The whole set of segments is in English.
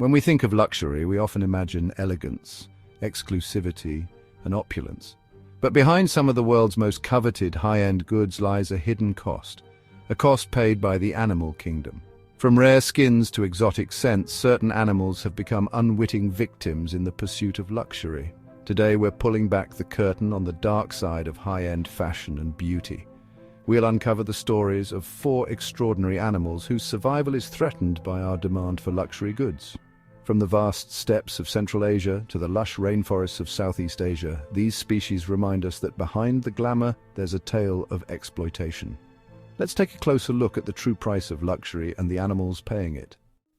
When we think of luxury, we often imagine elegance, exclusivity, and opulence. But behind some of the world's most coveted high-end goods lies a hidden cost, a cost paid by the animal kingdom. From rare skins to exotic scents, certain animals have become unwitting victims in the pursuit of luxury. Today we're pulling back the curtain on the dark side of high-end fashion and beauty. We'll uncover the stories of 4 extraordinary animals whose survival is threatened by our demand for luxury goods. From the vast steppes of Central Asia to the lush rainforests of Southeast Asia, these species remind us that behind the glamour, there's a tale of exploitation. Let's take a closer look at the true price of luxury and the animals paying it.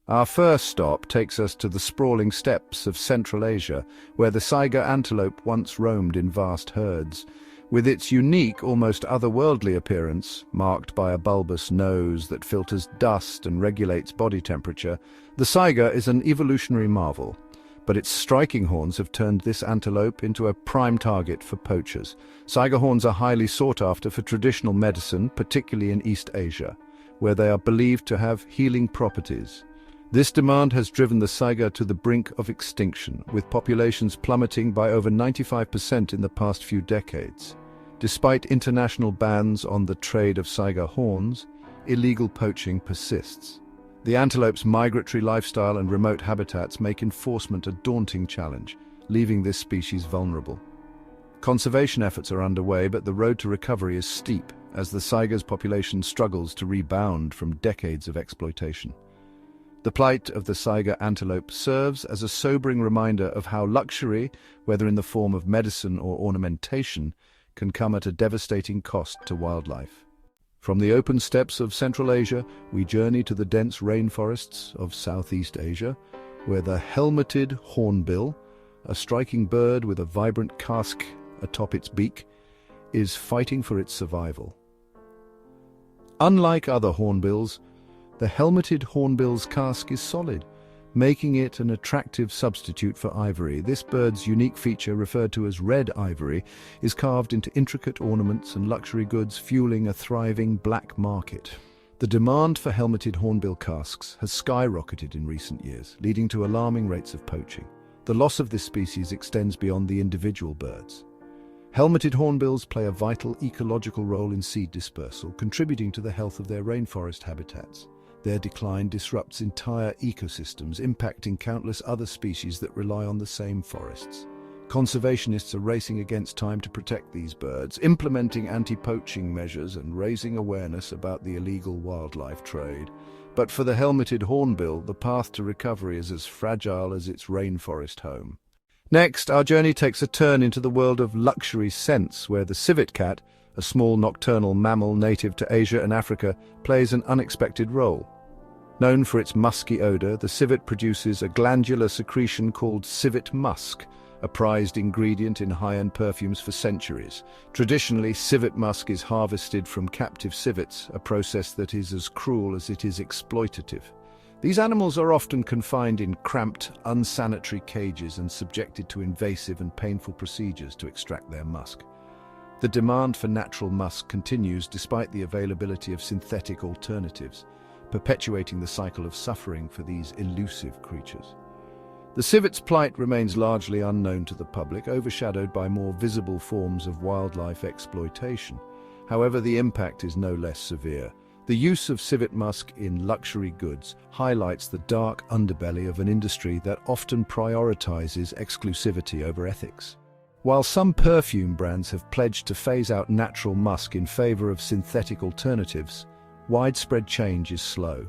Our first stop takes us to the sprawling steppes of Central Asia, where the Saiga antelope once roamed in vast herds. With its unique, almost otherworldly appearance, marked by a bulbous nose that filters dust and regulates body temperature, the saiga is an evolutionary marvel. But its striking horns have turned this antelope into a prime target for poachers. Saiga horns are highly sought after for traditional medicine, particularly in East Asia, where they are believed to have healing properties. This demand has driven the saiga to the brink of extinction, with populations plummeting by over 95% in the past few decades. Despite international bans on the trade of saiga horns, illegal poaching persists. The antelope's migratory lifestyle and remote habitats make enforcement a daunting challenge, leaving this species vulnerable. Conservation efforts are underway, but the road to recovery is steep, as the saiga's population struggles to rebound from decades of exploitation. The plight of the Saiga antelope serves as a sobering reminder of how luxury, whether in the form of medicine or ornamentation, can come at a devastating cost to wildlife. From the open steppes of Central Asia, we journey to the dense rainforests of Southeast Asia, where the helmeted hornbill, a striking bird with a vibrant casque atop its beak, is fighting for its survival. Unlike other hornbills, the helmeted hornbill's casque is solid, making it an attractive substitute for ivory. This bird's unique feature, referred to as red ivory, is carved into intricate ornaments and luxury goods, fueling a thriving black market. The demand for helmeted hornbill casques has skyrocketed in recent years, leading to alarming rates of poaching. The loss of this species extends beyond the individual birds. Helmeted hornbills play a vital ecological role in seed dispersal, contributing to the health of their rainforest habitats. Their decline disrupts entire ecosystems, impacting countless other species that rely on the same forests. Conservationists are racing against time to protect these birds, implementing anti-poaching measures and raising awareness about the illegal wildlife trade. But for the helmeted hornbill, the path to recovery is as fragile as its rainforest home. Next, our journey takes a turn into the world of luxury scents, where the civet cat, a small nocturnal mammal native to Asia and Africa, plays an unexpected role. Known for its musky odor, the civet produces a glandular secretion called civet musk, a prized ingredient in high-end perfumes for centuries. Traditionally, civet musk is harvested from captive civets, a process that is as cruel as it is exploitative. These animals are often confined in cramped, unsanitary cages and subjected to invasive and painful procedures to extract their musk. The demand for natural musk continues despite the availability of synthetic alternatives, perpetuating the cycle of suffering for these elusive creatures. The civet's plight remains largely unknown to the public, overshadowed by more visible forms of wildlife exploitation. However, the impact is no less severe. The use of civet musk in luxury goods highlights the dark underbelly of an industry that often prioritizes exclusivity over ethics. While some perfume brands have pledged to phase out natural musk in favor of synthetic alternatives, widespread change is slow.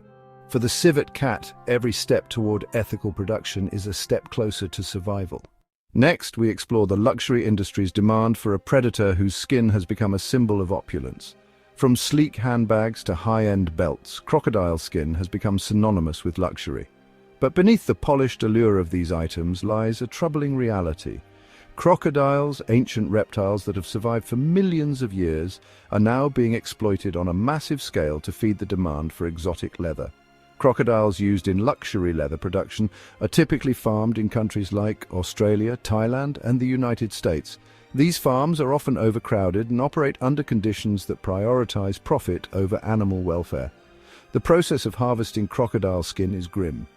For the civet cat, every step toward ethical production is a step closer to survival. Next, we explore the luxury industry's demand for a predator whose skin has become a symbol of opulence. From sleek handbags to high-end belts, crocodile skin has become synonymous with luxury. But beneath the polished allure of these items lies a troubling reality. Crocodiles, ancient reptiles that have survived for millions of years, are now being exploited on a massive scale to feed the demand for exotic leather. Crocodiles used in luxury leather production are typically farmed in countries like Australia, Thailand, and the United States. These farms are often overcrowded and operate under conditions that prioritize profit over animal welfare. The process of harvesting crocodile skin is grim.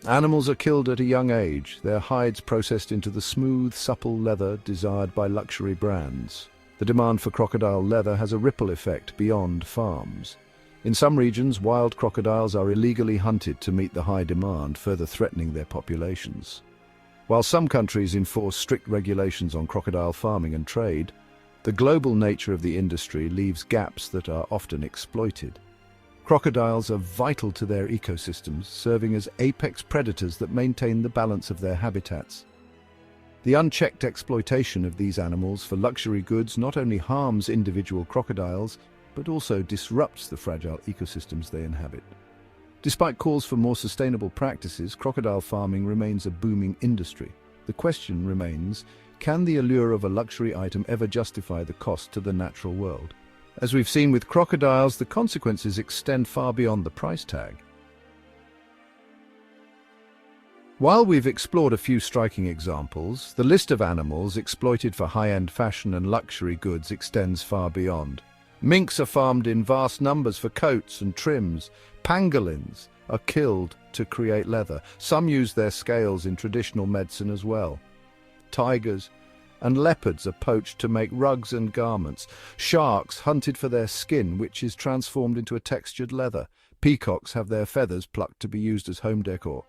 Animals are killed at a young age, their hides processed into the smooth, supple leather desired by luxury brands. The demand for crocodile leather has a ripple effect beyond farms. In some regions, wild crocodiles are illegally hunted to meet the high demand, further threatening their populations. While some countries enforce strict regulations on crocodile farming and trade, the global nature of the industry leaves gaps that are often exploited. Crocodiles are vital to their ecosystems, serving as apex predators that maintain the balance of their habitats. The unchecked exploitation of these animals for luxury goods not only harms individual crocodiles, but also disrupts the fragile ecosystems they inhabit. Despite calls for more sustainable practices, crocodile farming remains a booming industry. The question remains, can the allure of a luxury item ever justify the cost to the natural world? As we've seen with crocodiles, the consequences extend far beyond the price tag. While we've explored a few striking examples, the list of animals exploited for high-end fashion and luxury goods extends far beyond. Minks are farmed in vast numbers for coats and trims. Pangolins are killed to create leather. Some use their scales in traditional medicine as well. Tigers and leopards are poached to make rugs and garments. Sharks hunted for their skin, which is transformed into a textured leather. Peacocks have their feathers plucked to be used as home decor.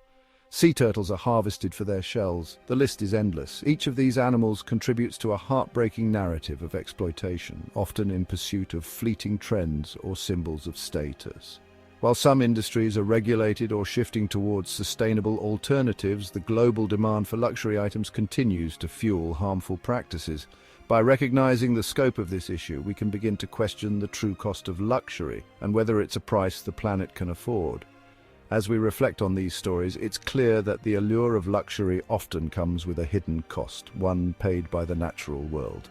Sea turtles are harvested for their shells. The list is endless. Each of these animals contributes to a heartbreaking narrative of exploitation, often in pursuit of fleeting trends or symbols of status. While some industries are regulated or shifting towards sustainable alternatives, the global demand for luxury items continues to fuel harmful practices. By recognizing the scope of this issue, we can begin to question the true cost of luxury and whether it's a price the planet can afford. As we reflect on these stories, it's clear that the allure of luxury often comes with a hidden cost, one paid by the natural world.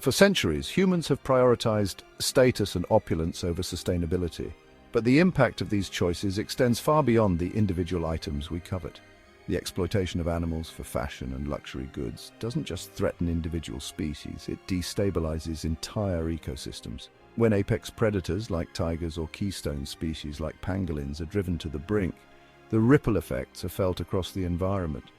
For centuries, humans have prioritized status and opulence over sustainability. But the impact of these choices extends far beyond the individual items we covet. The exploitation of animals for fashion and luxury goods doesn't just threaten individual species, it destabilizes entire ecosystems. When apex predators like tigers or keystone species like pangolins are driven to the brink, the ripple effects are felt across the environment.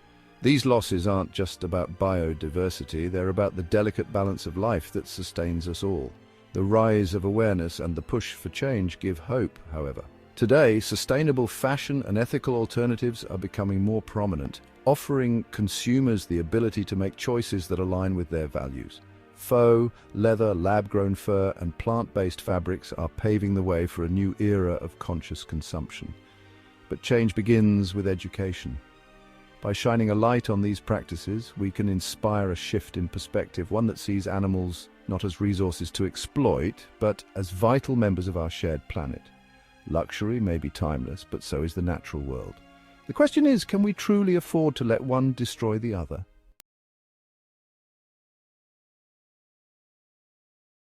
These losses aren't just about biodiversity, they're about the delicate balance of life that sustains us all. The rise of awareness and the push for change give hope, however. Today, sustainable fashion and ethical alternatives are becoming more prominent, offering consumers the ability to make choices that align with their values. Faux, leather, lab-grown fur, and plant-based fabrics are paving the way for a new era of conscious consumption. But change begins with education. By shining a light on these practices, we can inspire a shift in perspective, one that sees animals not as resources to exploit, but as vital members of our shared planet. Luxury may be timeless, but so is the natural world. The question is, can we truly afford to let one destroy the other?